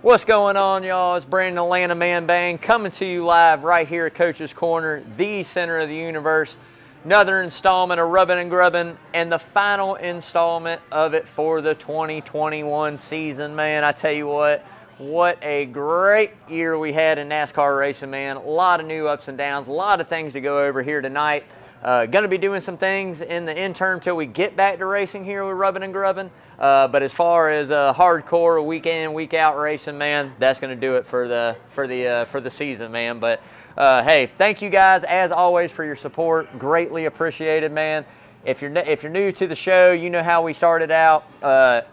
What's going on, y'all? It's Brandon Atlanta Man Bain coming to you live right here at Coach's Corner, the center of the universe. Another installment of Rubbin' and Grubbin', and the final installment of it for the 2021 season, man. I tell you what a great year we had in NASCAR racing, man. A lot of new ups and downs, a lot of things to go over here tonight. Going to be doing some things in the interim till we get back to racing here with Rubbin' and Grubbin'. But as far as hardcore week in, week out racing, man, that's going to do it for the season, man. But hey, thank you guys as always for your support. Greatly appreciated, man. If you're new to the show, you know how we started out.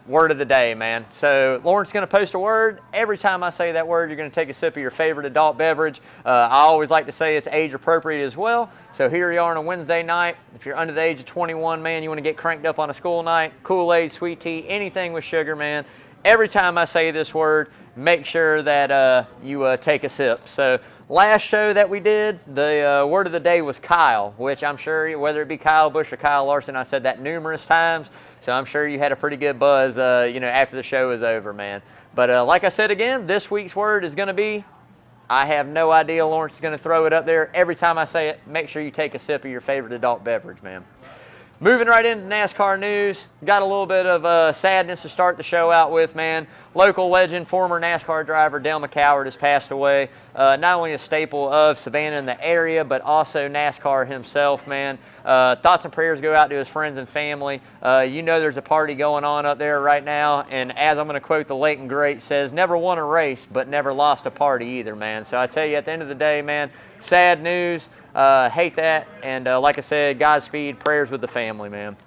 Word of the day, man. So Lauren's going to post a word. Every time I say that word, you're going to take a sip of your favorite adult beverage. I always like to say it's age appropriate as well. So here you are on a Wednesday night. If you're under the age of 21, man, you want to get cranked up on a school night, Kool-Aid, sweet tea, anything with sugar, man. Every time I say this word, make sure that you take a sip. So last show that we did, the word of the day was Kyle, which I'm sure whether it be Kyle Busch or Kyle Larson, I said that numerous times. So I'm sure you had a pretty good buzz, after the show was over, man. But like I said again, this week's word is going to be, I have no idea. Lawrence is going to throw it up there. Every time I say it, make sure you take a sip of your favorite adult beverage, man. Moving right into NASCAR news, got a little bit of sadness to start the show out with, man. Local legend, former NASCAR driver Dale McCoward has passed away. Not only a staple of Savannah and the area, but also NASCAR himself, man. Thoughts and prayers go out to his friends and family. You know there's a party going on up there right now, and as I'm going to quote the late and great, says, never won a race, but never lost a party either, man. So I tell you, at the end of the day, man, sad news. Hate that, and like I said, Godspeed, prayers with the family, man.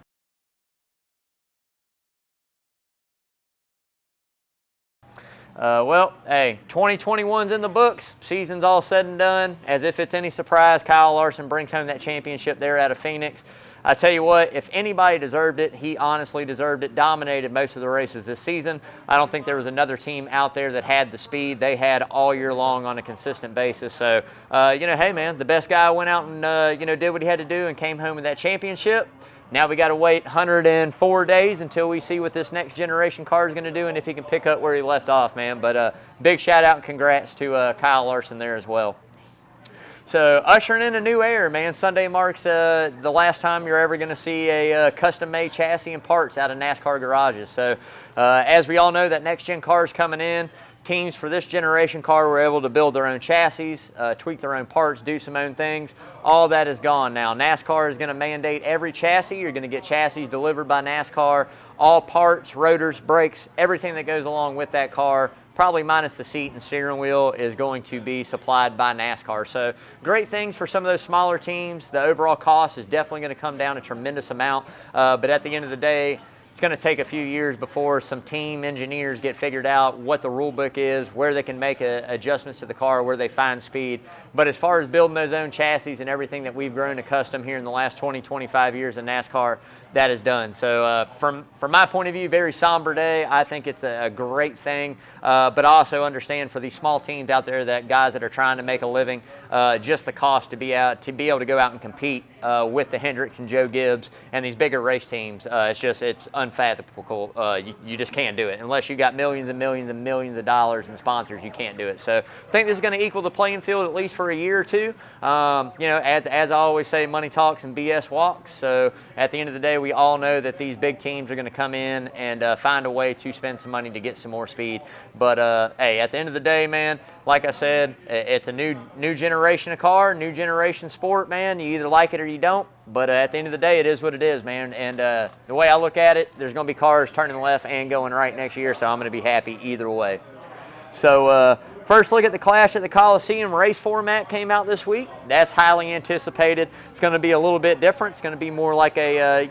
Well, hey, 2021's in the books. Season's all said and done. As if it's any surprise, Kyle Larson brings home that championship there out of Phoenix. I tell you what, if anybody deserved it, he honestly deserved it. Dominated most of the races this season. I don't think there was another team out there that had the speed they had all year long on a consistent basis. So, hey, man, the best guy went out and, did what he had to do and came home with that championship. Now we got to wait 104 days until we see what this next generation car is going to do and if he can pick up where he left off, man. But big shout out and congrats to Kyle Larson there as well. So ushering in a new era, man. Sunday marks the last time you're ever going to see a custom-made chassis and parts out of NASCAR garages. So as we all know, that next-gen car is coming in. Teams for this generation car were able to build their own chassis, tweak their own parts, do some own things. All that is gone now. NASCAR is going to mandate every chassis. You're going to get chassis delivered by NASCAR. All parts, rotors, brakes, everything that goes along with that car, probably minus the seat and steering wheel, is going to be supplied by NASCAR. So great things for some of those smaller teams. The overall cost is definitely going to come down a tremendous amount. But at the end of the day, it's going to take a few years before some team engineers get figured out what the rule book is, where they can make adjustments to the car, where they find speed. But as far as building those own chassis and everything that we've grown accustomed here in the last 20, 25 years in NASCAR, that is done. So from my point of view, very somber day. I think it's a great thing, but I also understand for these small teams out there, that guys that are trying to make a living, just the cost to be able to go out and compete with the Hendricks and Joe Gibbs and these bigger race teams. It's unfathomable. You just can't do it unless you got millions and millions and millions of dollars in sponsors. You can't do it. So I think this is going to equal the playing field at least for a year or two. As I always say, money talks and BS walks. So at the end of the day, we all know that these big teams are going to come in and find a way to spend some money to get some more speed. But hey, at the end of the day, man, like I said, it's a new generation of car, new generation sport, man. You either like it or you don't. But at the end of the day, it is what it is, man. And the way I look at it, there's going to be cars turning left and going right next year, so I'm going to be happy either way. So first look at the Clash at the Coliseum race format came out this week. That's highly anticipated. It's going to be a little bit different. It's going to be more like a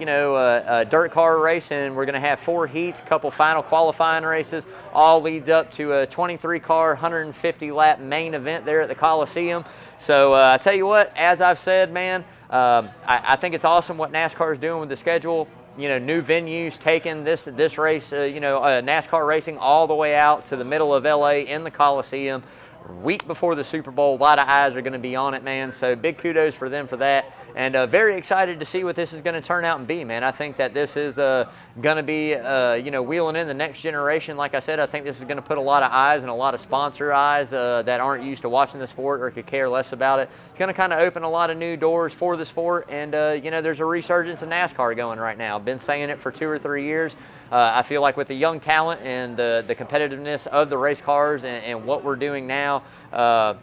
dirt car race, and we're going to have 4 heats, a couple final qualifying races, all leads up to a 23-car, 150-lap main event there at the Coliseum. So I tell you what, as I've said, man, I think it's awesome what NASCAR is doing with the schedule. New venues, taking this race, NASCAR racing all the way out to the middle of LA in the Coliseum. week before the Super Bowl. A lot of eyes are going to be on it, man. So big kudos for them for that. And very excited to see what this is going to turn out and be, man. I think that this is going to be, wheeling in the next generation. Like I said, I think this is going to put a lot of eyes and a lot of sponsor eyes that aren't used to watching the sport or could care less about it. It's going to kind of open a lot of new doors for the sport. And, there's a resurgence of NASCAR going right now. I've been saying it for 2 or 3 years. I feel like with the young talent and the competitiveness of the race cars and what we're doing now,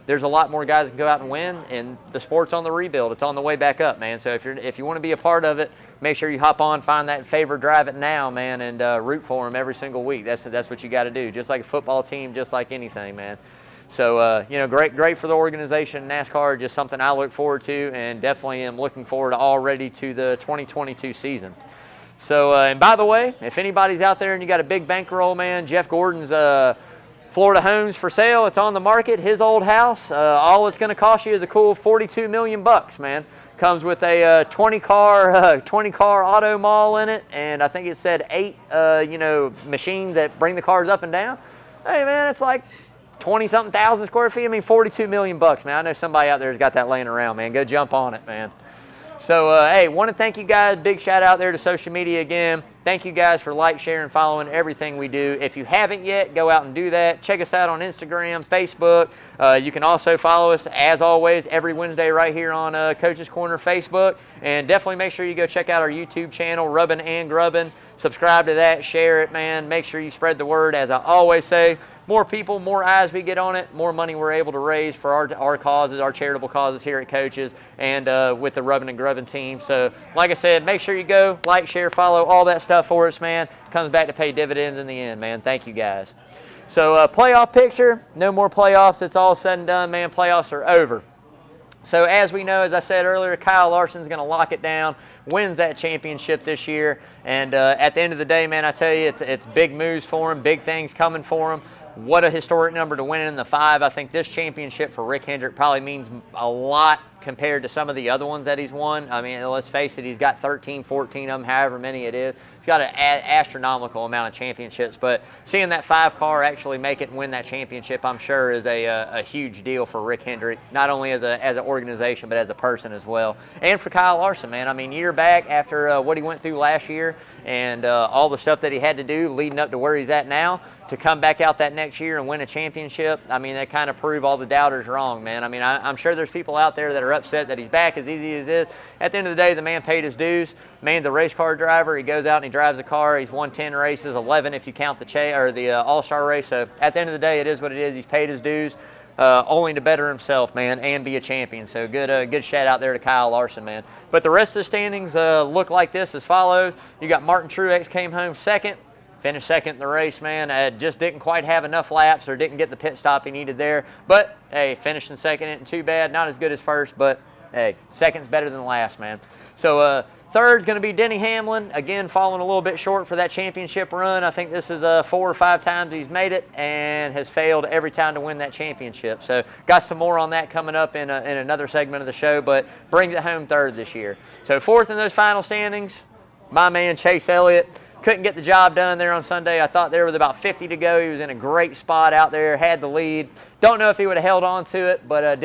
there's a lot more guys that can go out and win, and the sport's on the rebuild. It's on the way back up, man. So if you want to be a part of it, make sure you hop on, find that favorite, drive it now, man, and root for them every single week. That's what you got to do. Just like a football team, just like anything, man. So, great for the organization, NASCAR, just something I look forward to, and definitely am looking forward already to the 2022 season. So, and by the way, if anybody's out there and you got a big bankroll, man, Jeff Gordon's Florida homes for sale. It's on the market. His old house. All it's going to cost you is a cool $42 million, man. Comes with a 20-car auto mall in it, and I think it said 8, machines that bring the cars up and down. Hey, man, it's like 20-something thousand square feet. I mean, $42 million, man. I know somebody out there has got that laying around, man. Go jump on it, man. So, hey, want to thank you guys. Big shout out there to social media again. Thank you guys for sharing, following everything we do. If you haven't yet, go out and do that. Check us out on Instagram, Facebook. You can also follow us, as always, every Wednesday right here on Coach's Corner Facebook. And definitely make sure you go check out our YouTube channel, Rubbin' and Grubbin'. Subscribe to that, share it, man. Make sure you spread the word. As I always say, more people, more eyes we get on it, more money we're able to raise for our causes, our charitable causes here at Coaches and with the Rubbin' and Grubbin' team. So, like I said, make sure you go, like, share, follow, all that stuff for us, man. Comes back to pay dividends in the end, man. Thank you, guys. So, playoff picture, no more playoffs. It's all said and done, man. Playoffs are over. So, as we know, as I said earlier, Kyle Larson's going to lock it down, wins that championship this year. And at the end of the day, man, I tell you, it's big moves for him, big things coming for him. What a historic number to win in the 5. I think this championship for Rick Hendrick probably means a lot compared to some of the other ones that he's won. I mean, let's face it, he's got 13, 14 of them, however many it is. He's got an astronomical amount of championships, but seeing that 5 car actually make it and win that championship, I'm sure, is a huge deal for Rick Hendrick, not only as an organization, but as a person as well. And for Kyle Larson, man. I mean, year back after what he went through last year and all the stuff that he had to do leading up to where he's at now, to come back out that next year and win a championship, I mean, that kind of prove all the doubters wrong, man. I mean, I'm sure there's people out there that are upset that he's back, as easy as it is. At the end of the day, the man paid his dues. Man, the race car driver, he goes out and he drives a car. He's won 10 races, 11 if you count the All-Star race. So at the end of the day, it is what it is. He's paid his dues, only to better himself, man, and be a champion. So good shout out there to Kyle Larson, man. But the rest of the standings look like this as follows. You got Martin Truex came home second. Finished second in the race, man. Just didn't quite have enough laps or didn't get the pit stop he needed there. But, hey, finishing second isn't too bad. Not as good as first, but, hey, second's better than last, man. So, third's going to be Denny Hamlin. Again, falling a little bit short for that championship run. I think this is 4 or 5 times he's made it and has failed every time to win that championship. So, got some more on that coming up in another segment of the show, but brings it home third this year. So, fourth in those final standings, my man Chase Elliott. Couldn't get the job done there on Sunday. I thought there was about 50 to go. He was in a great spot out there, had the lead. Don't know if he would have held on to it, but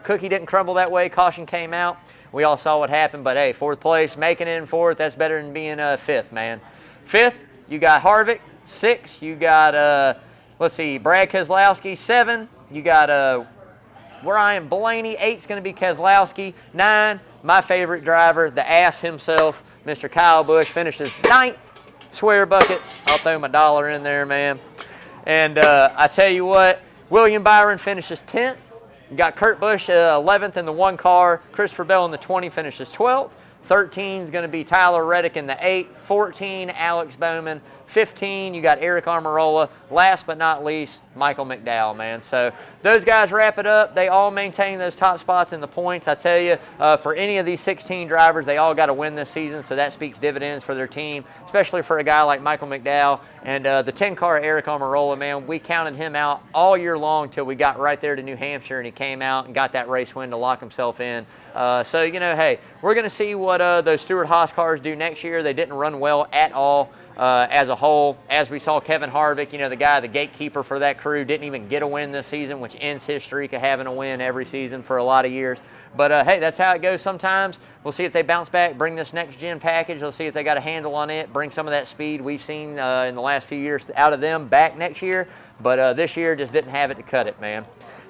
Cookie didn't crumble that way. Caution came out. We all saw what happened, but hey, 4th place, making it in 4th, that's better than being 5th, man. 5th, you got Harvick. 6, you got, Brad Keselowski. 7, you got Ryan Blaney. 8's going to be Keselowski. 9, my favorite driver, the ass himself, Mr. Kyle Busch, finishes 9th. Swear bucket. I'll throw my dollar in there, man. And I tell you what, William Byron finishes 10th. You got Kurt Busch 11th in the 1 car. Christopher Bell in the 20 finishes 12th. 13 is going to be Tyler Reddick in the 8. 14, Alex Bowman. 15, you got Eric Almirola. Last but not least, Michael McDowell, man. So those guys wrap it up. They all maintain those top spots in the points. I tell you, for any of these 16 drivers, they all got to win this season, so that speaks dividends for their team, especially for a guy like Michael McDowell. And the 10-car Eric Almirola, man, we counted him out all year long till we got right there to New Hampshire, and he came out and got that race win to lock himself in. So, hey, we're going to see what those Stewart-Haas cars do next year. They didn't run well at all. as a whole. As we saw Kevin Harvick, the guy, the gatekeeper for that crew, didn't even get a win this season, which ends his streak of having a win every season for a lot of years. But, hey, that's how it goes sometimes. We'll see if they bounce back, bring this next-gen package. We'll see if they got a handle on it, bring some of that speed we've seen in the last few years out of them back next year. But this year just didn't have it to cut it, man.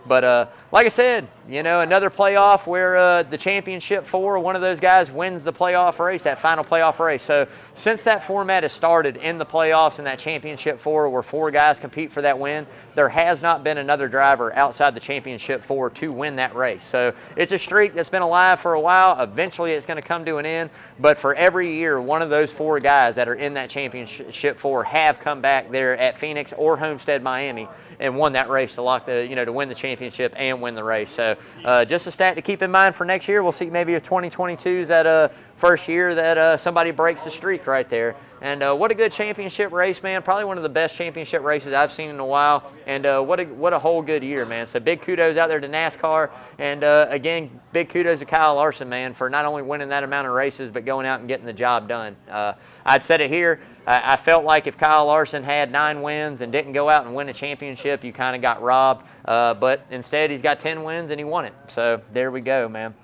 But like I said, another playoff where the championship 4, one of those guys wins the playoff race, that final playoff race. So since that format has started in the playoffs in that championship 4 where 4 guys compete for that win, there has not been another driver outside the championship 4 to win that race. So it's a streak that's been alive for a while. Eventually it's going to come to an end. But for every year, one of those 4 guys that are in that championship 4 have come back there at Phoenix or Homestead, Miami, and won that race to lock the, to win the championship and win the race. So just a stat to keep in mind for next year. We'll see maybe if 2022 is that first year that somebody breaks the streak right there. And what a good championship race, man. Probably one of the best championship races I've seen in a while. And what a whole good year, man. So big kudos out there to NASCAR. And again, big kudos to Kyle Larson, man, for not only winning that amount of races, but going out and getting the job done. I'd said it here. I felt like if Kyle Larson had 9 wins and didn't go out and win a championship, you kind of got robbed. But instead, he's got 10 wins and he won it. So there we go, man.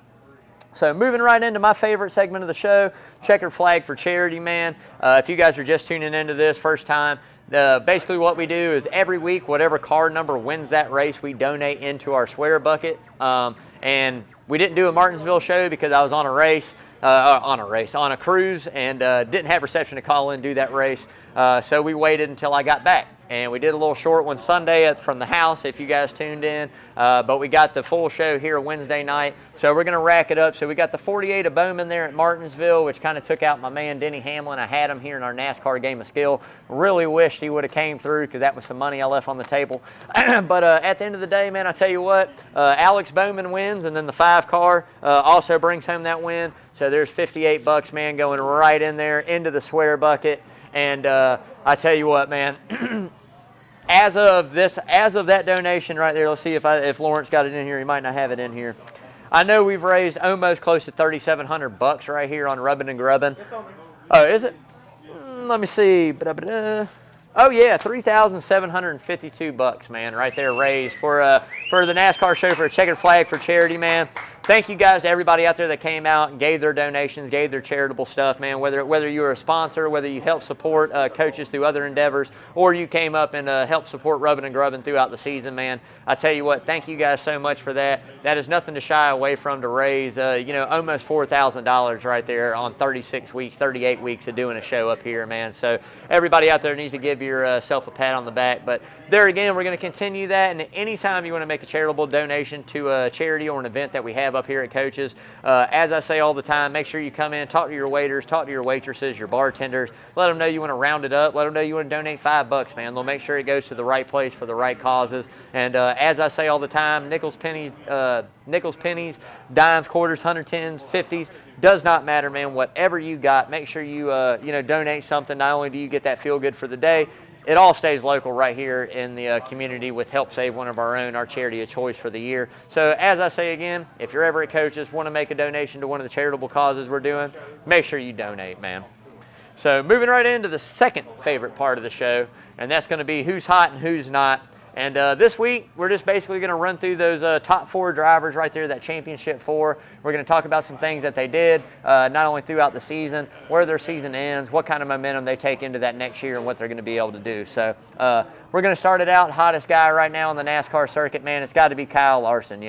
So moving right into my favorite segment of the show, Checkered Flag for Charity, man. If you guys are just tuning into this first time, basically what we do is every week, whatever car number wins that race, we donate into our swear bucket. And we didn't do a Martinsville show because I was on a cruise, and didn't have reception to call in and do that race. So we waited until I got back. And we did a little short one Sunday from the house, if you guys tuned in. But we got the full show here Wednesday night. So we're going to rack it up. So we got the 48 of Bowman there at Martinsville, which kind of took out my man Denny Hamlin. I had him here in our NASCAR game of skill. Really wished he would have came through because that was some money I left on the table. But at the end of the day, man, I tell you what, Alex Bowman wins, and then the 5 car also brings home that win. So there's $58, man, going right in there into the swear bucket. And I tell you what, man, as of that donation right there, let's see if Lawrence got it in here. He might not have it in here. I know we've raised almost close to $3,700 right here on Rubbin' and Grubbin'. Oh, is it? Let me see. Oh yeah, $3,752, man, right there raised for the NASCAR show for a Checkered Flag for Charity, man. Thank you guys to everybody out there that came out and gave their donations, gave their charitable stuff, man. Whether you were a sponsor, whether you helped support coaches through other endeavors, or you came up and helped support Rubbin' and Grubbin' throughout the season, man. I tell you what, thank you guys so much for that. That is nothing to shy away from to raise, almost $4,000 right there on 36 weeks, 38 weeks of doing a show up here, man. So everybody out there needs to give yourself a pat on the back. But there again, we're going to continue that. And anytime you want to make a charitable donation to a charity or an event that we have up here at Coaches, as I say all the time, make sure you come in, talk to your waiters, talk to your waitresses, your bartenders. Let them know you want to round it up. Let them know you want to donate $5, man. They'll make sure it goes to the right place for the right causes. And as I say all the time, nickels, pennies, dimes, quarters, 110s, 50s, does not matter, man. Whatever you got, make sure you donate something. Not only do you get that feel good for the day, it all stays local right here in the community with Help Save One of our own, our charity of choice for the year. So as I say again, if you're ever at Coaches, want to make a donation to one of the charitable causes we're doing, make sure you donate, man. So moving right into the second favorite part of the show, and that's going to be who's hot and who's not. And this week, we're just basically going to run through those top 4 drivers right there, that championship 4. We're going to talk about some things that they did, not only throughout the season, where their season ends, what kind of momentum they take into that next year, and what they're going to be able to do. So we're going to start it out. Hottest guy right now on the NASCAR circuit, man, it's got to be Kyle Larson,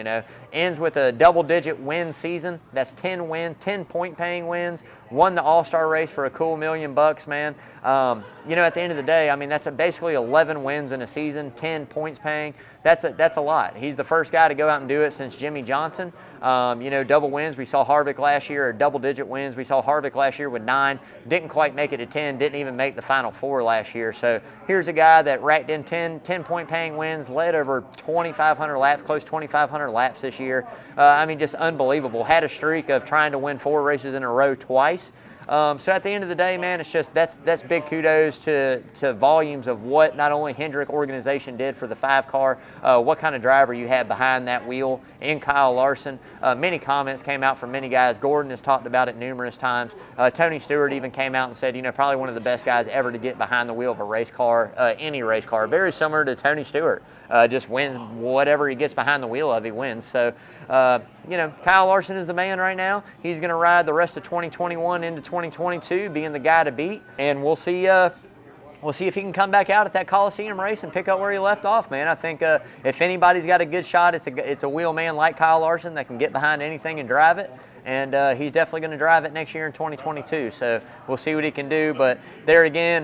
Ends with a double-digit win season. That's 10 point-paying wins. Won the All-Star race for a cool $1 million, man. At the end of the day, I mean, that's basically 11 wins in a season, 10 points paying. That's a lot. He's the first guy to go out and do it since Jimmy Johnson. Double wins. We saw Harvick last year, or double-digit wins. We saw Harvick last year with 9. Didn't quite make it to 10. Didn't even make the Final 4 last year. So here's a guy that racked in 10 point-paying wins, led over 2,500 laps, close to 2,500 laps this year. Just unbelievable. Had a streak of trying to win 4 races in a row twice. So at the end of the day, man, it's just that's big kudos to volumes of what not only Hendrick organization did for the 5-car, what kind of driver you had behind that wheel in Kyle Larson. Many comments came out from many guys. Gordon has talked about it numerous times. Tony Stewart even came out and said, probably one of the best guys ever to get behind the wheel of a race car, any race car. Very similar to Tony Stewart. Just wins whatever he gets behind the wheel of, he wins. So, Kyle Larson is the man right now. He's going to ride the rest of 2021 into 2022, being the guy to beat. And we'll see if he can come back out at that Coliseum race and pick up where he left off, man. I think if anybody's got a good shot, it's a wheel man like Kyle Larson that can get behind anything and drive it. And he's definitely going to drive it next year in 2022. So we'll see what he can do. But there again,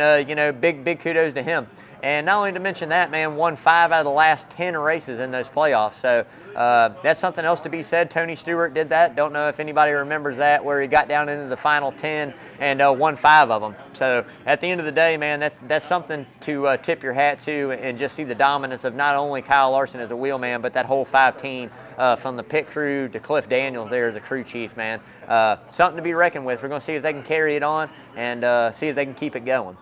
big kudos to him. And not only to mention that, man, won 5 out of the last 10 races in those playoffs. So that's something else to be said. Tony Stewart did that. Don't know if anybody remembers that, where he got down into the final 10 and won 5 of them. So at the end of the day, man, that's something to tip your hat to and just see the dominance of not only Kyle Larson as a wheelman, but that whole 5 team from the pit crew to Cliff Daniels there as a crew chief, man. Something to be reckoned with. We're going to see if they can carry it on and see if they can keep it going.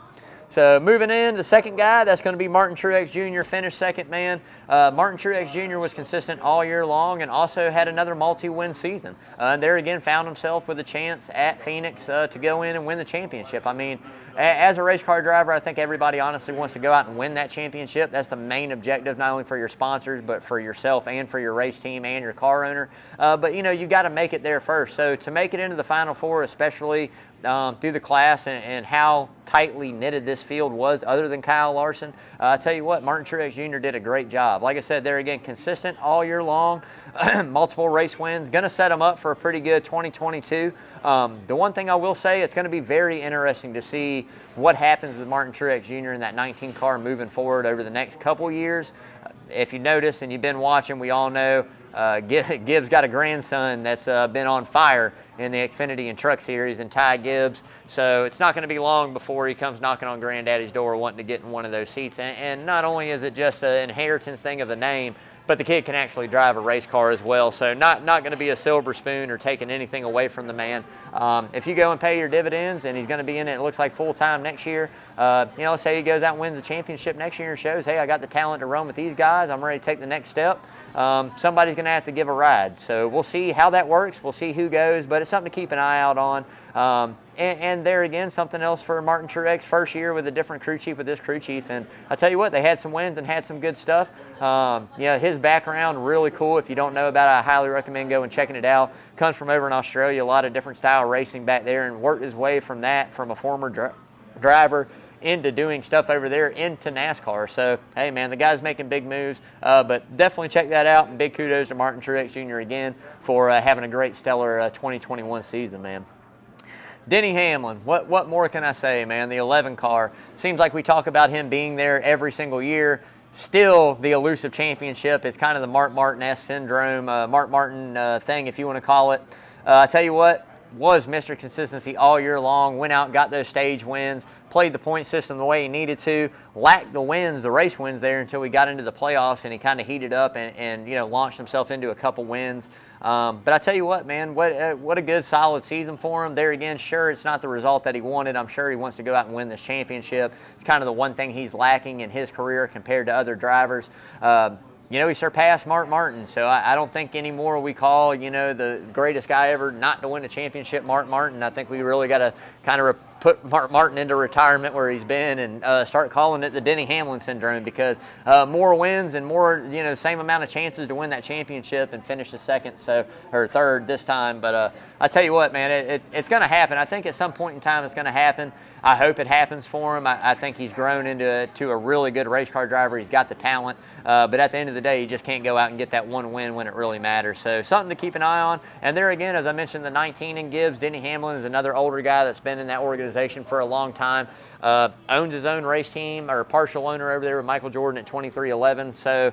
So moving in, the second guy, that's going to be Martin Truax Jr., finished second, man. Martin Truax Jr. was consistent all year long and also had another multi-win season. And there again found himself with a chance at Phoenix to go in and win the championship. I mean, as a race car driver, I think everybody honestly wants to go out and win that championship. That's the main objective, not only for your sponsors, but for yourself and for your race team and your car owner. But, you got to make it there first. So to make it into the Final Four, especially through the class and how tightly knitted this field was other than Kyle Larson, I tell you what, Martin Truax Jr. did a great job. Like I said, there again, consistent all year long, multiple race wins, going to set him up for a pretty good 2022. The one thing I will say, it's going to be very interesting to see what happens with Martin Truax Jr. in that 19 car moving forward over the next couple years. If you notice and you've been watching, we all know Gibbs got a grandson that's been on fire in the Xfinity and Truck Series, and Ty Gibbs. So it's not going to be long before he comes knocking on Granddaddy's door wanting to get in one of those seats. And not only is it just an inheritance thing of the name, but the kid can actually drive a race car as well. So not going to be a silver spoon or taking anything away from the man. If you go and pay your dividends and he's going to be in it looks like full-time next year, let's say he goes out and wins the championship next year and shows, hey, I got the talent to run with these guys. I'm ready to take the next step. Somebody's going to have to give a ride. So we'll see how that works. We'll see who goes, but it's something to keep an eye out on. And there again, something else for Martin Truex, first year with a different crew chief with this crew chief. And I tell you what, they had some wins and had some good stuff. His background, really cool. If you don't know about it, I highly recommend going and checking it out. Comes from over in Australia, a lot of different style racing back there, and worked his way from that, from a former driver into doing stuff over there into NASCAR. So, hey, man, the guy's making big moves. But definitely check that out, and big kudos to Martin Truax Jr. again for having a great stellar 2021 season, man. Denny Hamlin, what more can I say, man? The 11 car. Seems like we talk about him being there every single year. Still the elusive championship. It's kind of the Mark Martin-esque syndrome, Mark Martin thing, if you want to call it. I tell you what, was Mr. Consistency all year long, went out and got those stage wins, played the point system the way he needed to, lacked the wins, the race wins there until we got into the playoffs, and he kind of heated up and launched himself into a couple wins. But I tell you what, man, what a good, solid season for him. There again, sure, it's not the result that he wanted. I'm sure he wants to go out and win this championship. It's kind of the one thing he's lacking in his career compared to other drivers. He surpassed Mark Martin, so I don't think anymore we call, the greatest guy ever not to win a championship, Mark Martin. I think we really got to kind of put Mark Martin into retirement where he's been and start calling it the Denny Hamlin syndrome, because more wins and more, same amount of chances to win that championship and finish the second or third this time. But I tell you what, man, it's going to happen. I think at some point in time it's going to happen. I hope it happens for him. I think he's grown into a really good race car driver. He's got the talent. But at the end of the day, you just can't go out and get that one win when it really matters. So something to keep an eye on. And there again, as I mentioned, the 19 in Gibbs, Denny Hamlin is another older guy that's been in that organization for a long time. Owns his own race team, or partial owner over there with Michael Jordan at 2311. So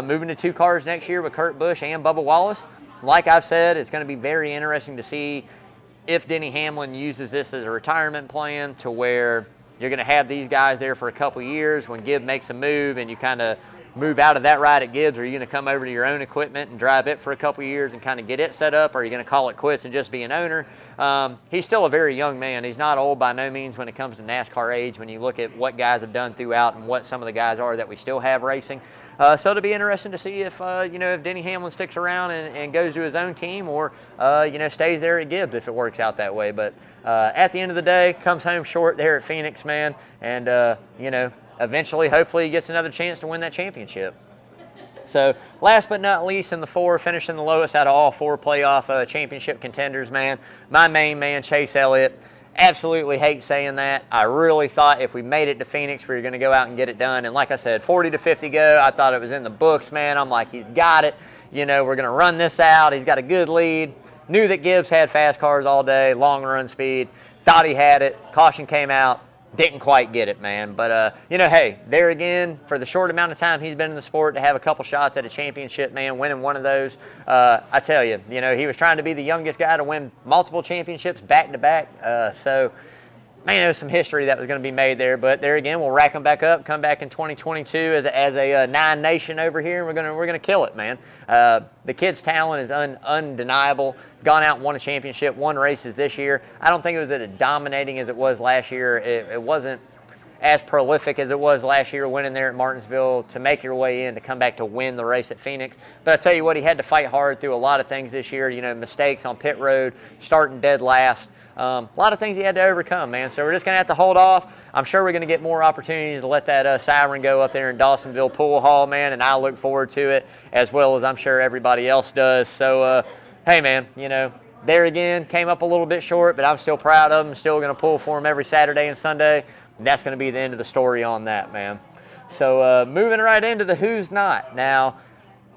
moving to 2 cars next year with Kurt Busch and Bubba Wallace. Like I've said, it's going to be very interesting to see if Denny Hamlin uses this as a retirement plan, to where you're going to have these guys there for a couple years when Gibb makes a move and you kind of move out of that ride at Gibbs? Or are you going to come over to your own equipment and drive it for a couple of years and kind of get it set up? Or are you going to call it quits and just be an owner? He's still a very young man. He's not old by no means when it comes to NASCAR age, when you look at what guys have done throughout and what some of the guys are that we still have racing. So it'll be interesting to see if, if Denny Hamlin sticks around and goes to his own team, or, stays there at Gibbs if it works out that way. But at the end of the day, comes home short there at Phoenix, man. And, eventually, hopefully, he gets another chance to win that championship. So last but not least, in the 4, finishing the lowest out of all 4 playoff championship contenders, man, my main man, Chase Elliott. Absolutely hate saying that. I really thought if we made it to Phoenix, we were going to go out and get it done. And like I said, 40 to 50 go. I thought it was in the books, man. I'm like, he's got it. We're going to run this out. He's got a good lead. Knew that Gibbs had fast cars all day, long run speed. Thought he had it. Caution came out. Didn't quite get it, man. But, hey, there again, for the short amount of time he's been in the sport, to have a couple shots at a championship, man, winning one of those, I tell you, he was trying to be the youngest guy to win multiple championships back-to-back. So, man, there was some history that was going to be made there. But there again, we'll rack them back up, come back in 2022 as a 9 nation over here, and we're gonna kill it, man. The kid's talent is undeniable. Gone out and won a championship, won races this year. I don't think it was as dominating as it was last year. It wasn't as prolific as it was last year, winning there at Martinsville to make your way in to come back to win the race at Phoenix. But I tell you what, he had to fight hard through a lot of things this year. Mistakes on pit road, starting dead last. A lot of things he had to overcome, man. So we're just going to have to hold off. I'm sure we're going to get more opportunities to let that siren go up there in Dawsonville Pool Hall, man, and I look forward to it, as well as I'm sure everybody else does. So, hey, man, there again, came up a little bit short, but I'm still proud of him. Still going to pull for him every Saturday and Sunday. And that's going to be the end of the story on that, man. So moving right into the who's not. Now,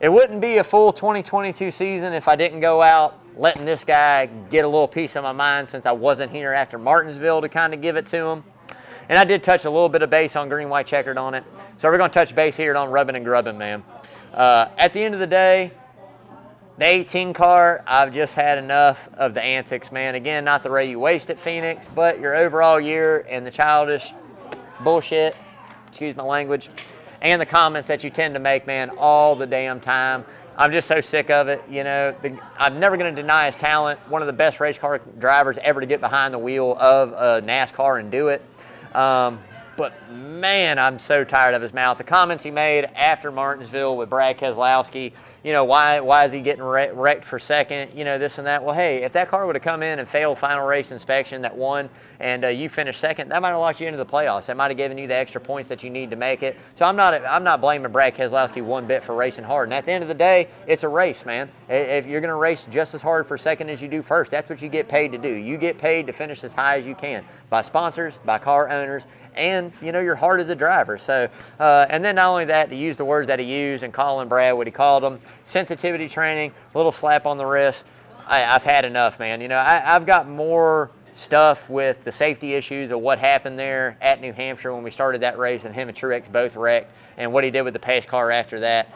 it wouldn't be a full 2022 season if I didn't go out letting this guy get a little piece of my mind, since I wasn't here after Martinsville to kind of give it to him. And I did touch a little bit of base on green, white, checkered on it. So we're going to touch base here on rubbing and grubbing, man. At the end of the day, the 18 car, I've just had enough of the antics, man. Again, not the way you waste at Phoenix, but your overall year and the childish bullshit, excuse my language, and the comments that you tend to make, man, all the damn time. I'm just so sick of it. I'm never going to deny his talent. One of the best race car drivers ever to get behind the wheel of a NASCAR and do it. But, man, I'm so tired of his mouth. The comments he made after Martinsville with Brad Keselowski, why is he getting wrecked for second, this and that. Well, hey, if that car would have come in and failed final race inspection that won, and you finished second, that might have locked you into the playoffs. That might have given you the extra points that you need to make it. So I'm not blaming Brad Keselowski one bit for racing hard. And at the end of the day, it's a race, man. If you're going to race just as hard for second as you do first, that's what you get paid to do. You get paid to finish as high as you can by sponsors, by car owners, and, your heart as a driver. So, and then not only that, to use the words that he used and calling Brad what he called him, sensitivity training, a little slap on the wrist. I've had enough, man. I've got more stuff with the safety issues of what happened there at New Hampshire when we started that race, and him and Truax both wrecked, and what he did with the pace car after that.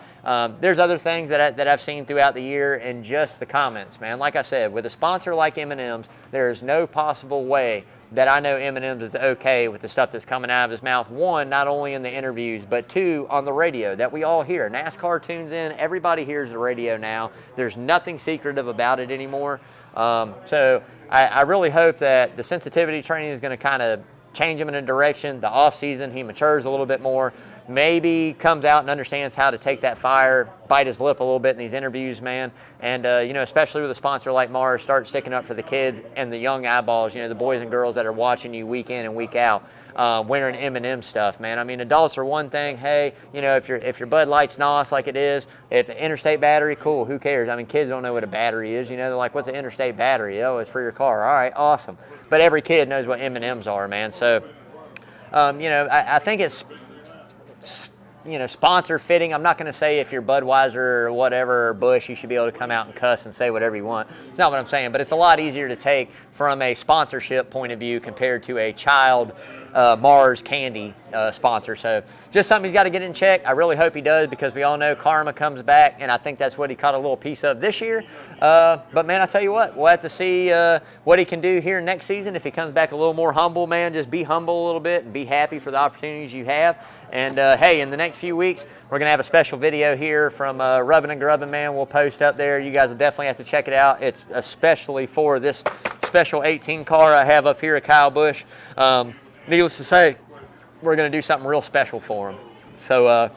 There's other things that I've seen throughout the year, and just the comments, man. Like I said, with a sponsor like M&M's, there is no possible way that I know M&M's is okay with the stuff that's coming out of his mouth. One, not only in the interviews, but two, on the radio that we all hear. NASCAR tunes in. Everybody hears the radio now. There's nothing secretive about it anymore. So I really hope that the sensitivity training is going to kind of change him in a direction. The off season, he matures a little bit more. Maybe comes out and understands how to take that fire, bite his lip a little bit in these interviews, man. And, especially with a sponsor like Mars, start sticking up for the kids and the young eyeballs, the boys and girls that are watching you week in and week out, wearing M&M stuff, man. I mean, adults are one thing. Hey, if your Bud Light's NOS like it is, if interstate battery, cool, who cares? I mean, kids don't know what a battery is. They're like, what's an interstate battery? Oh, it's for your car. All right, awesome. But every kid knows what M&Ms are, man. So, I think it's, sponsor fitting. I'm not going to say if you're Budweiser or whatever, or Bush, you should be able to come out and cuss and say whatever you want. It's not what I'm saying, but it's a lot easier to take from a sponsorship point of view compared to a child Mars candy sponsor. So just something he's got to get in check. I really hope he does, because we all know karma comes back, and I think that's what he caught a little piece of this year. But man, I tell you what, we'll have to see what he can do here next season. If he comes back a little more humble, man, just be humble a little bit and be happy for the opportunities you have. And hey, in the next few weeks, we're going to have a special video here from Rubbin' and Grubbin', man. We'll post up there. You guys will definitely have to check it out. It's especially for this special 18 car I have up here at Kyle Busch. Needless to say, we're going to do something real special for him. So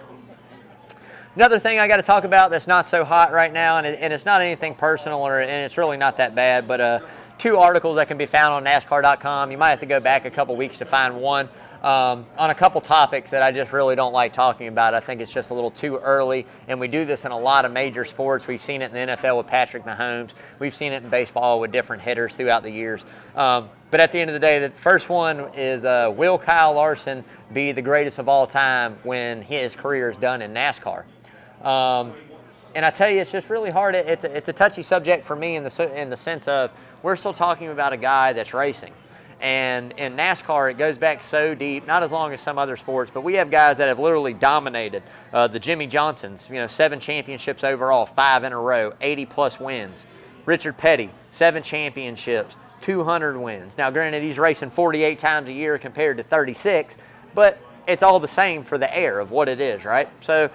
another thing I got to talk about that's not so hot right now, and it's not anything personal, and it's really not that bad, but 2 articles that can be found on NASCAR.com. You might have to go back a couple weeks to find one. On a couple topics that I just really don't like talking about. I think it's just a little too early, and we do this in a lot of major sports. We've seen it in the NFL with Patrick Mahomes. We've seen it in baseball with different hitters throughout the years. But at the end of the day, the first one is, will Kyle Larson be the greatest of all time when his career is done in NASCAR? And I tell you, it's just really hard. It's a touchy subject for me in the sense of we're still talking about a guy that's racing. And in NASCAR, it goes back so deep, not as long as some other sports, but we have guys that have literally dominated. The Jimmy Johnsons, 7 championships overall, 5 in a row, 80-plus wins. Richard Petty, 7 championships, 200 wins. Now, granted, he's racing 48 times a year compared to 36, but it's all the same for the air of what it is, right? So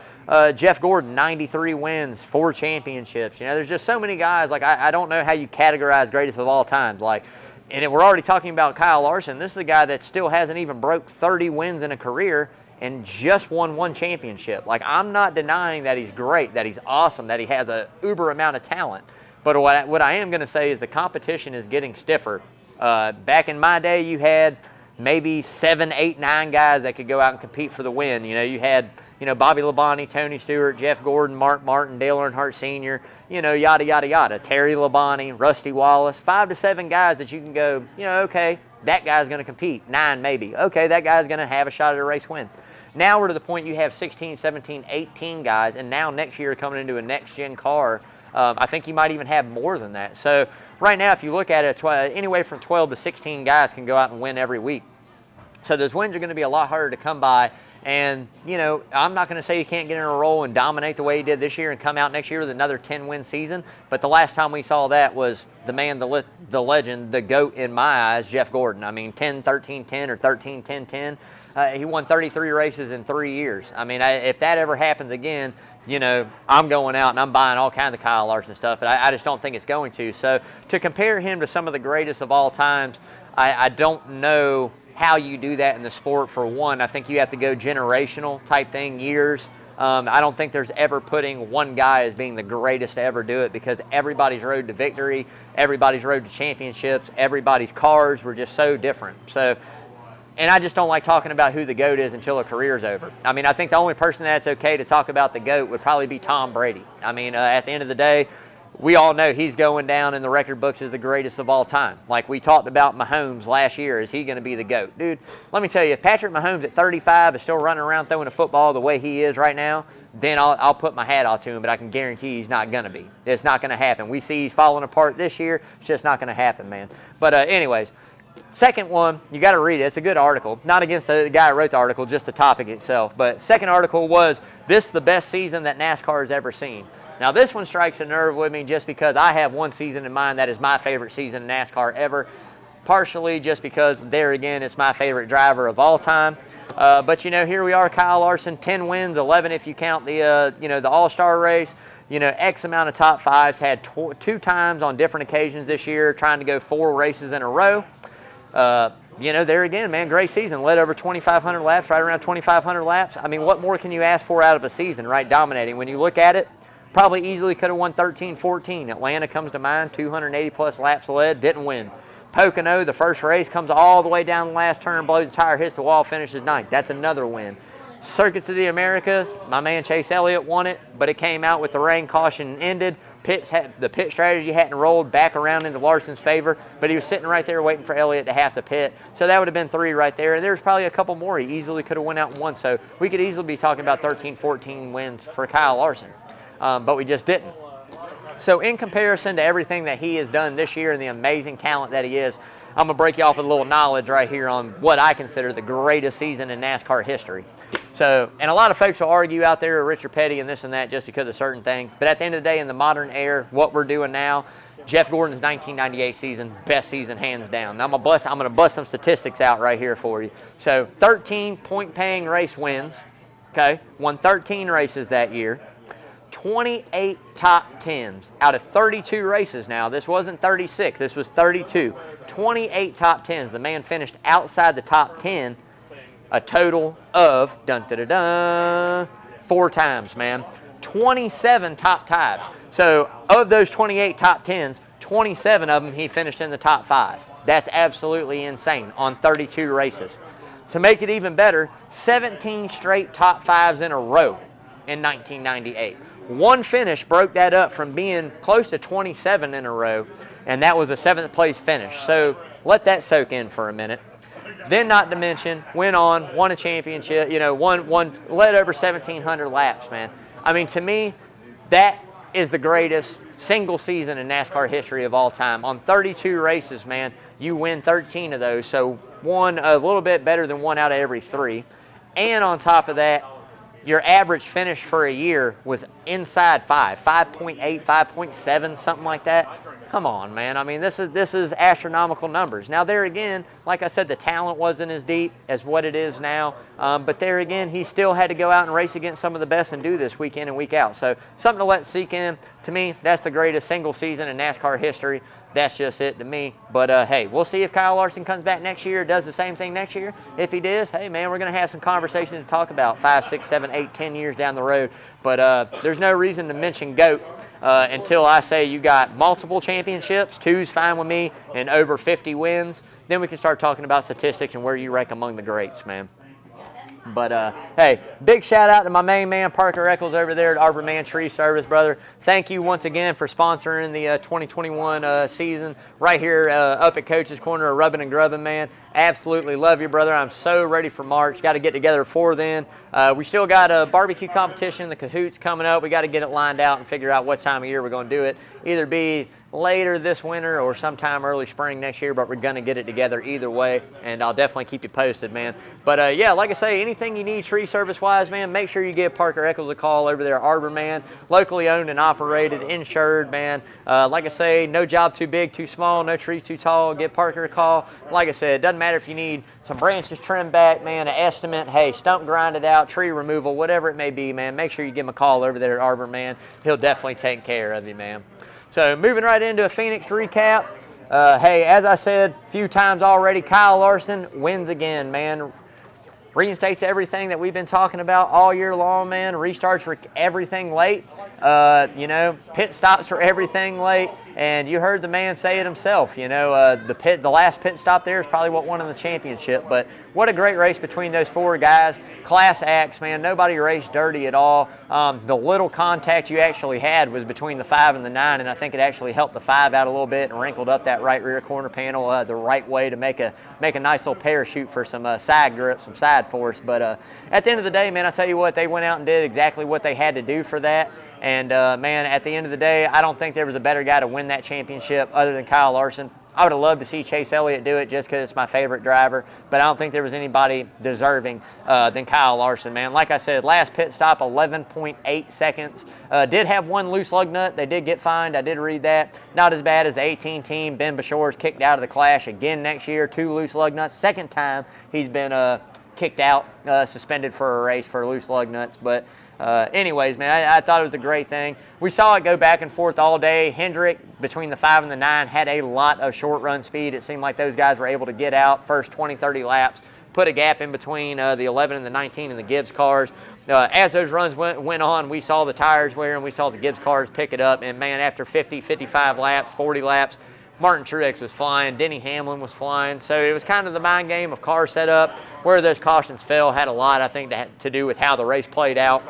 Jeff Gordon, 93 wins, 4 championships. There's just so many guys. Like, I don't know how you categorize greatest of all times. Like, and we're already talking about Kyle Larson. This is a guy that still hasn't even broke 30 wins in a career and just won 1 championship. Like, I'm not denying that he's great, that he's awesome, that he has a uber amount of talent. But what I am going to say is the competition is getting stiffer. Back in my day, you had maybe 7, 8, 9 guys that could go out and compete for the win. You had Bobby Labonte, Tony Stewart, Jeff Gordon, Mark Martin, Dale Earnhardt Sr., yada, yada, yada. Terry Labonte, Rusty Wallace, 5 to 7 guys that you can go, okay, that guy's going to compete. 9 maybe. Okay, that guy's going to have a shot at a race win. Now we're to the point you have 16, 17, 18 guys, and now next year coming into a next-gen car, I think you might even have more than that. So right now, if you look at it, anywhere from 12 to 16 guys can go out and win every week. So those wins are going to be a lot harder to come by. And, I'm not going to say you can't get in a roll and dominate the way he did this year and come out next year with another 10-win season. But the last time we saw that was the man, the legend, the GOAT in my eyes, Jeff Gordon. I mean, 10-13-10 or 13-10-10. He won 33 races in 3 years. I mean, if that ever happens again, I'm going out and I'm buying all kinds of Kyle Larson stuff. But I just don't think it's going to. So to compare him to some of the greatest of all times, I don't know how you do that in the sport. For one, I think you have to go generational type thing, years. I don't think there's ever putting one guy as being the greatest to ever do it, because everybody's road to victory, everybody's road to championships, everybody's cars were just so different. So, and I just don't like talking about who the GOAT is until a career's over. I mean, I think the only person that's okay to talk about the GOAT would probably be Tom Brady. I mean, at the end of the day, we all know he's going down in the record books as the greatest of all time. Like we talked about Mahomes last year, is he going to be the GOAT? Dude, let me tell you, if Patrick Mahomes at 35 is still running around throwing a football the way he is right now, then I'll put my hat off to him, but I can guarantee he's not going to be. It's not going to happen. We see he's falling apart this year. It's just not going to happen, man. But anyways, second one, you got to read it. It's a good article. Not against the guy who wrote the article, just the topic itself. But second article was, this the best season that NASCAR has ever seen. Now, this one strikes a nerve with me just because I have one season in mind that is my favorite season in NASCAR ever, partially just because, there again, it's my favorite driver of all time. But, here we are, Kyle Larson, 10 wins, 11 if you count the, the All-Star race. X amount of top fives, had 2 times on different occasions this year, trying to go 4 races in a row. There again, man, great season. Led over 2,500 laps, right around 2,500 laps. I mean, what more can you ask for out of a season, right? Dominating. When you look at it, probably easily could have won 13-14. Atlanta comes to mind, 280-plus laps led, didn't win. Pocono, the first race, comes all the way down the last turn, blows the tire, hits the wall, finishes 9th. That's another win. Circuits of the Americas, my man Chase Elliott won it, but it came out with the rain caution and ended. The pit strategy hadn't rolled back around into Larson's favor, but he was sitting right there waiting for Elliott to have to pit. So that would have been 3 right there. And there's probably a couple more he easily could have went out and won. So we could easily be talking about 13-14 wins for Kyle Larson. But we just didn't. So in comparison to everything that he has done this year and the amazing talent that he is, I'm going to break you off with a little knowledge right here on what I consider the greatest season in NASCAR history. So, and a lot of folks will argue out there, Richard Petty and this and that, just because of certain things. But at the end of the day, in the modern era, what we're doing now, Jeff Gordon's 1998 season, best season hands down. Now I'm going to bust some statistics out right here for you. So 13 point-paying race wins, okay? Won 13 races that year. 28 top 10s out of 32 races now. This wasn't 36, this was 32. 28 top 10s. The man finished outside the top 10 a total of, 4 times, man. 27 top ties. So of those 28 top 10s, 27 of them he finished in the top 5. That's absolutely insane on 32 races. To make it even better, 17 straight top 5s in a row in 1998. One finish broke that up from being close to 27 in a row, and that was a 7th place finish. So let that soak in for a minute. Then, not to mention, went on, won a championship, led over 1,700 laps, man. I mean, to me, that is the greatest single season in NASCAR history of all time. On 32 races, man, you win 13 of those, so one a little bit better than 1 out of every 3. And on top of that, your average finish for a year was inside 5, 5.8, 5.7, something like that. Come on, man. I mean, this is astronomical numbers. Now, there again, like I said, the talent wasn't as deep as what it is now. But there again, he still had to go out and race against some of the best and do this week in and week out. So something to let sink in. To me, that's the greatest single season in NASCAR history. That's just it to me. But, hey, we'll see if Kyle Larson comes back next year, does the same thing next year. If he does, hey, man, we're going to have some conversations to talk about 5, 6, 7, 8, 10 years down the road. But there's no reason to mention GOAT until I say you got multiple championships, 2's fine with me, and over 50 wins. Then we can start talking about statistics and where you rank among the greats, man. But, hey, big shout out to my main man, Parker Eccles over there at Arbor Man Tree Service, brother. Thank you once again for sponsoring the 2021 season right here up at Coach's Corner of Rubbin' and Grubbin', man. Absolutely love you, brother. I'm so ready for March. Got to get together before then. We still got a barbecue competition, the Cahoots, coming up. We got to get it lined out and figure out what time of year we're going to do it. Either be later this winter or sometime early spring next year, but we're going to get it together either way, and I'll definitely keep you posted, man. But, yeah, like I say, anything you need tree service-wise, man, make sure you give Parker Eccles a call over there at Arbor Man. Locally owned and operated, insured, man. Like I say, no job too big, too small, no tree too tall. Give Parker a call. Like I said, it doesn't matter if you need some branches trimmed back, man, an estimate, hey, stump grinded out, tree removal, whatever it may be, man. Make sure you give him a call over there at Arbor Man. He'll definitely take care of you, man. So moving right into a Phoenix recap. Hey, as I said a few times already, Kyle Larson wins again, man. Reinstates everything that we've been talking about all year long, man. Restarts for everything late. Pit stops for everything late. And you heard the man say it himself. The last pit stop there is probably what won him the championship. But what a great race between those 4 guys. Class acts, man. Nobody raced dirty at all. The little contact you actually had was between the 5 and the 9, and I think it actually helped the 5 out a little bit and wrinkled up that right rear corner panel the right way to make a nice little parachute for some side grip, some side force. But at the end of the day, man, I tell you what, they went out and did exactly what they had to do for that. And, man, at the end of the day, I don't think there was a better guy to win that championship other than Kyle Larson. I would have loved to see Chase Elliott do it just because it's my favorite driver, but I don't think there was anybody deserving than Kyle Larson, man. Like I said, last pit stop, 11.8 seconds. Did have 1 loose lug nut. They did get fined. I did read that. Not as bad as the 18 team. Ben Bashor's kicked out of the Clash again next year. 2 loose lug nuts. Second time he's been kicked out, suspended for a race for loose lug nuts. But anyways, man, I thought it was a great thing. We saw it go back and forth all day. Hendrick, between the 5 and the 9, had a lot of short run speed. It seemed like those guys were able to get out first 20, 30 laps, put a gap in between the 11 and the 19 and the Gibbs cars. As those runs went on, we saw the tires wear and we saw the Gibbs cars pick it up. And, man, after 50, 55 laps, 40 laps, Martin Truex was flying. Denny Hamlin was flying. So it was kind of the mind game of car setup. Where those cautions fell had a lot, I think, to do with how the race played out.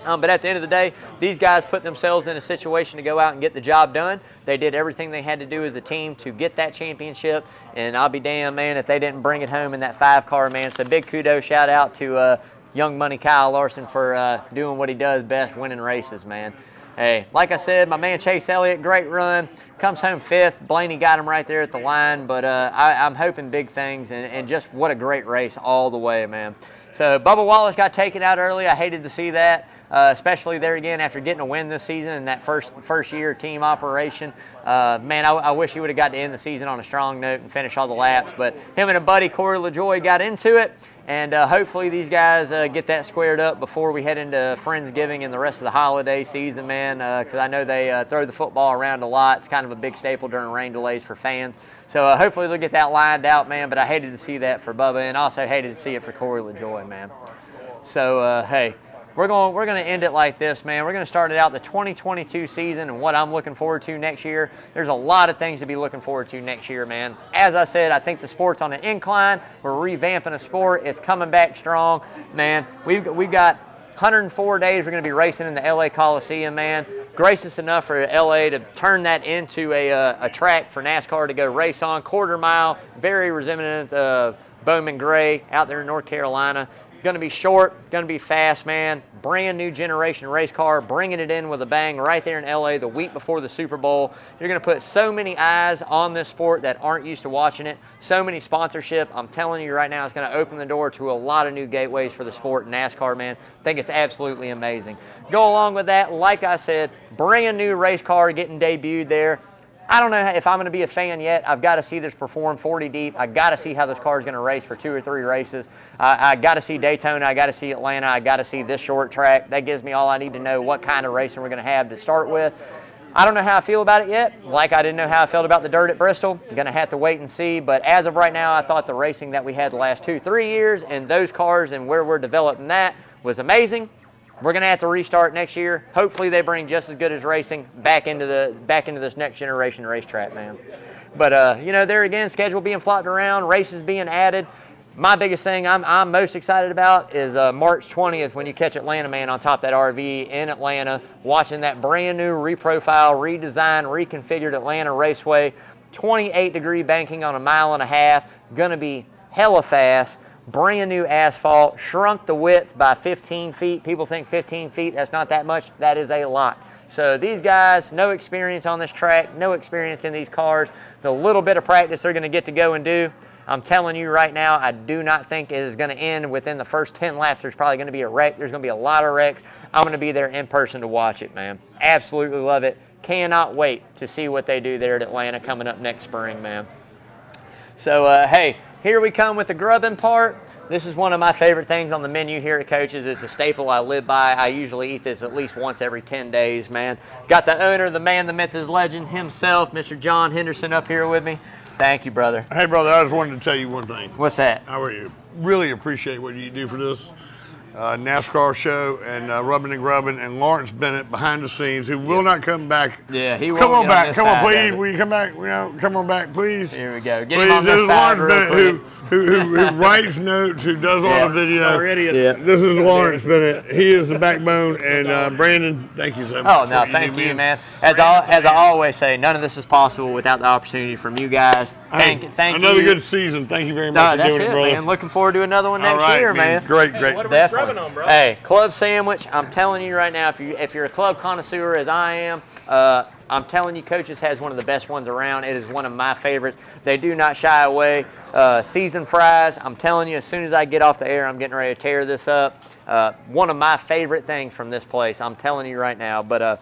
But at the end of the day, these guys put themselves in a situation to go out and get the job done. They did everything they had to do as a team to get that championship. And I'll be damned, man, if they didn't bring it home in that 5 car, man. So big kudos, shout out to Young Money Kyle Larson for doing what he does best, winning races, man. Hey, like I said, my man Chase Elliott, great run. Comes home 5th. Blaney got him right there at the line, but I'm hoping big things, and just what a great race all the way, man. So Bubba Wallace got taken out early. I hated to see that, especially there again after getting a win this season in that first year team operation. Man, I wish he would have got to end the season on a strong note and finish all the laps, but him and a buddy, Corey LaJoy, got into it. And hopefully these guys get that squared up before we head into Friendsgiving and the rest of the holiday season, man, because I know they throw the football around a lot. It's kind of a big staple during rain delays for fans. So hopefully they'll get that lined out, man, but I hated to see that for Bubba, and also hated to see it for Corey LaJoy, man. So, hey, we're going to end it like this, man. We're going to start it out the 2022 season and what I'm looking forward to next year. There's a lot of things to be looking forward to next year, man. As I said, I think the sport's on an incline. We're revamping the sport. It's coming back strong, man. We've got 104 days we're going to be racing in the LA Coliseum, man. Gracious enough for LA to turn that into a track for NASCAR to go race on. Quarter mile, very resemblant of Bowman Gray out there in North Carolina. Going to be short, going to be fast, man. Brand new generation race car, bringing it in with a bang right there in LA the week before the Super Bowl. You're going to put so many eyes on this sport that aren't used to watching it. So many sponsorship. I'm telling you right now, it's going to open the door to a lot of new gateways for the sport in NASCAR, man. I think it's absolutely amazing. Go along with that, like I said, bring a new race car getting debuted there. I don't know if I'm going to be a fan yet. I've got to see this perform 40 deep. I've got to see how this car is going to race for 2 or 3 races. I got to see Daytona. I got to see Atlanta. I got to see this short track. That gives me all I need to know what kind of racing we're going to have to start with. I don't know how I feel about it yet. Like I didn't know how I felt about the dirt at Bristol. Going to have to wait and see. But as of right now, I thought the racing that we had the last 2-3 years and those cars and where we're developing that was amazing. We're going to have to restart next year. Hopefully they bring just as good as racing back into this next generation racetrack, man. But, you know, there again, schedule being flopped around, races being added. My biggest thing I'm most excited about is March 20th when you catch Atlanta, man, on top of that RV in Atlanta, watching that brand new reprofile, redesigned, reconfigured Atlanta Raceway, 28-degree banking on 1.5 miles, going to be hella fast. Brand new asphalt, shrunk the width by 15 feet. People think 15 feet, that's not that much. That is a lot. So these guys, no experience on this track, no experience in these cars. The little bit of practice they're going to get to go and do, I'm telling you right now, I do not think it is going to end within the first 10 laps. There's probably going to be a wreck. There's going to be a lot of wrecks. I'm going to be there in person to watch it, man. Absolutely love it. Cannot wait to see what they do there at Atlanta coming up next spring, man. So, hey, here we come with the grubbing part. This is one of my favorite things on the menu here at Coach's. It's a staple I live by. I usually eat this at least once every 10 days, man. Got the owner, the man, the myth, his legend himself, Mr. John Henderson, up here with me. Thank you, brother. Hey, brother, I just wanted to tell you one thing. What's that? I really appreciate what you do for this NASCAR show and Rubbin' and Grubbin' and Lawrence Bennett behind the scenes, who will not come back. Yeah, he will. Come on back. Come on, please. Will you come back? You know, come on back, please. Here we go. Get please. him on this side Lawrence Bennett who writes notes, who does all the video. This is Lawrence Bennett. He is the backbone. And Brandon, thank you so much. Oh, no, thank you, man. As I always say, none of this is possible without the opportunity from you guys. Thank you. Another good season. Thank you very much for doing it, brother. Man. Looking forward to another one next year, man. Great. Hey, what are we grubbing on, bro? Hey, club sandwich. I'm telling you right now, if you're a club connoisseur as I am, I'm telling you, Coach's has one of the best ones around. It is one of my favorites. They do not shy away. Seasoned fries. I'm telling you, as soon as I get off the air, I'm getting ready to tear this up. One of my favorite things from this place. I'm telling you right now. But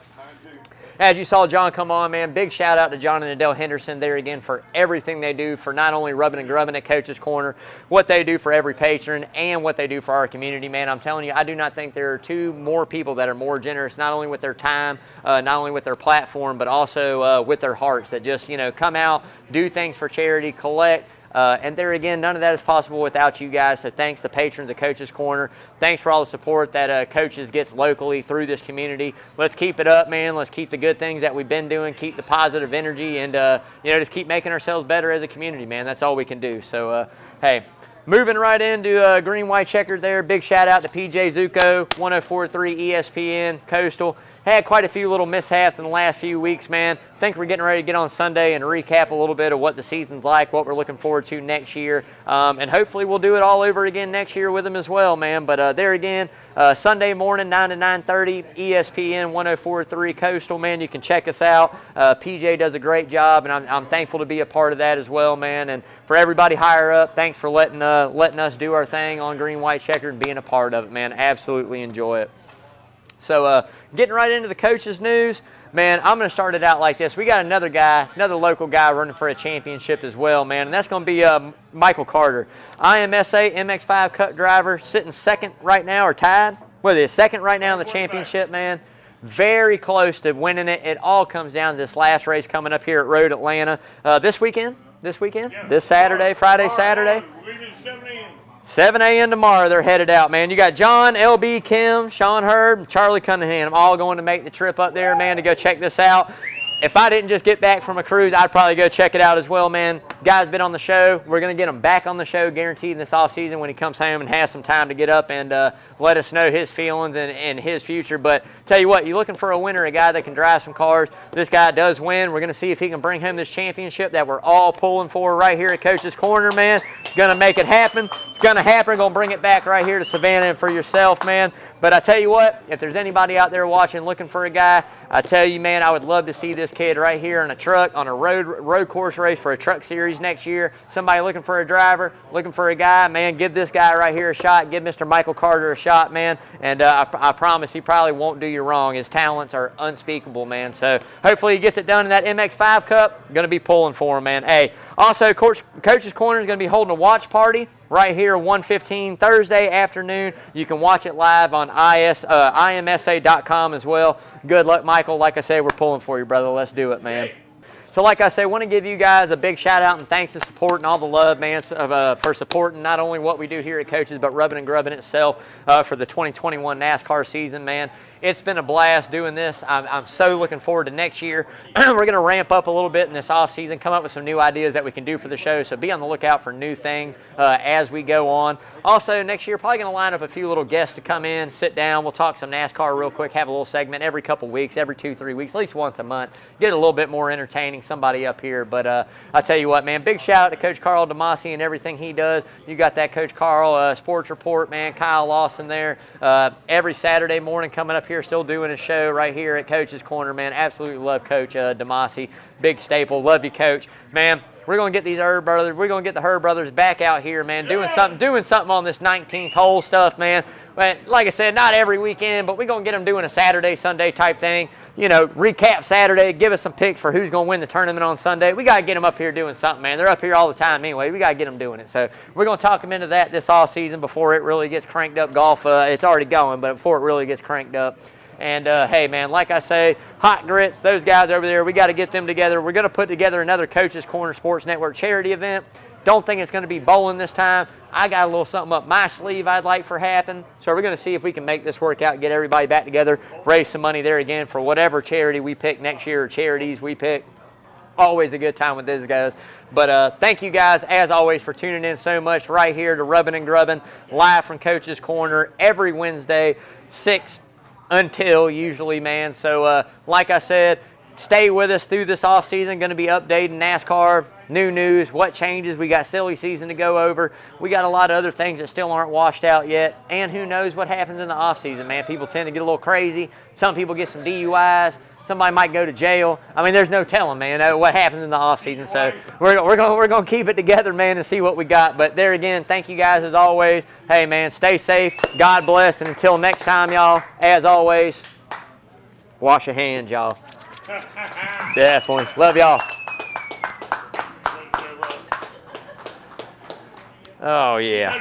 as you saw John come on, man, big shout out to John and Adele Henderson there again for everything they do for not only Rubbin' and Grubbin' at Coach's Corner, what they do for every patron, and what they do for our community, man. I'm telling you, I do not think there are two more people that are more generous, not only with their time, not only with their platform, but also with their hearts that just, you know, come out, do things for charity, collect. And there again, none of that is possible without you guys. So thanks to patrons of Coach's Corner. Thanks for all the support that Coach's gets locally through this community. Let's keep it up, man. Let's keep the good things that we've been doing, keep the positive energy, and you know, just keep making ourselves better as a community, man. That's all we can do. So hey, moving right into green white checkered there. Big shout out to PJ Zuko, 104.3 ESPN Coastal. had quite a few little mishaps in the last few weeks, man. I think we're getting ready to get on Sunday and recap a little bit of what the season's like, what we're looking forward to next year. And hopefully we'll do it all over again next year with them as well, man. But there again, Sunday morning, 9 to 9:30, ESPN 104.3 Coastal, man. You can check us out. PJ does a great job, and I'm thankful to be a part of that as well, man. And for everybody higher up, thanks for letting us do our thing on Green, White, Checkered and being a part of it, man. Absolutely enjoy it. So getting right into the coaches' news, man, I'm going to start it out like this. We got another guy, another local guy running for a championship as well, man, and that's going to be Michael Carter. IMSA MX5 Cup driver, sitting second right now, or tied. What is it, second right now in the championship, man. Very close to winning it. It all comes down to this last race coming up here at Road Atlanta this weekend. Yeah. This Saturday, Friday, Saturday. Leaving 7 a.m. 7 a.m. tomorrow, they're headed out, man. You got John, LB, Kim, Sean Herb, and Charlie Cunningham all going to make the trip up there, man, to go check this out. If I didn't just get back from a cruise, I'd probably go check it out as well, man. Guy's been on the show. We're going to get him back on the show, guaranteed, in this offseason when he comes home and has some time to get up and let us know his feelings and his future. But tell you what, you're looking for a winner, a guy that can drive some cars. This guy does win. We're going to see if he can bring home this championship that we're all pulling for right here at Coach's Corner, man. It's going to make it happen. It's going to happen. We're going to bring it back right here to Savannah and for yourself, man. But I tell you what, if there's anybody out there watching looking for a guy, I tell you, man, I would love to see this kid right here in a truck, on a road course race for a truck series next year. Somebody looking for a driver, looking for a guy, man, give this guy right here a shot. Give Mr. Michael Carter a shot, man. And I promise he probably won't do you wrong. His talents are unspeakable, man. So hopefully he gets it done in that MX5 Cup. Going to be pulling for him, man. Hey, also, Coach's Corner is going to be holding a watch party right here, 1:15 Thursday afternoon. You can watch it live on imsa.com as well. Good luck, Michael. Like I said, we're pulling for you, brother. Let's do it, man. So like I said, I want to give you guys a big shout out and thanks and support and all the love, man, for supporting not only what we do here at Coaches, but Rubbing and Grubbing itself for the 2021 NASCAR season, man. It's been a blast doing this. I'm so looking forward to next year. We're going to ramp up a little bit in this off season, come up with some new ideas that we can do for the show, so be on the lookout for new things as we go on. Also, next year, probably going to line up a few little guests to come in, sit down. We'll talk some NASCAR real quick, have a little segment every couple weeks, every 2-3 weeks, at least once a month. Get it a little bit more entertaining, somebody up here. But I tell you what, man, big shout out to Coach Carl DeMasi and everything he does. You got that Coach Carl Sports Report, man, Kyle Lawson there. Every Saturday morning coming up here, still doing a show right here at Coach's Corner, man. Absolutely love Coach DeMasi. Big staple. Love you, Coach. Man, we're going to get these Herb brothers, we're going to get the Herb brothers back out here, man, doing something on this 19th hole stuff, man. But like I said, not every weekend, but we're going to get them doing a Saturday, Sunday type thing. You know, recap Saturday, give us some picks for who's going to win the tournament on Sunday. We got to get them up here doing something, man. They're up here all the time anyway. We got to get them doing it. So we're going to talk them into that this off season before it really gets cranked up. Golf, it's already going, but before it really gets cranked up. And, hey, man, like I say, Hot Grits, those guys over there, we got to get them together. We're going to put together another Coach's Corner Sports Network charity event. Don't think it's going to be bowling this time. I got a little something up my sleeve I'd like for happen. So we're going to see if we can make this work out, get everybody back together, raise some money there again for whatever charity we pick next year or charities we pick. Always a good time with these guys. But thank you guys, as always, for tuning in so much right here to Rubbing and Grubbing, live from Coach's Corner every Wednesday, 6 until usually, man. So like I said, stay with us through this off season. Going to be updating NASCAR, new news, what changes. We got silly season to go over. We got a lot of other things that still aren't washed out yet. And who knows what happens in the off season, man. People tend to get a little crazy. Some people get some DUIs. Somebody might go to jail. I mean, there's no telling, man, what happens in the off season. So we're gonna keep it together, man, and see what we got. But there again, thank you guys as always. Hey, man, stay safe. God bless. And until next time, y'all, as always, wash your hands, y'all. Definitely. Love y'all. Oh, yeah.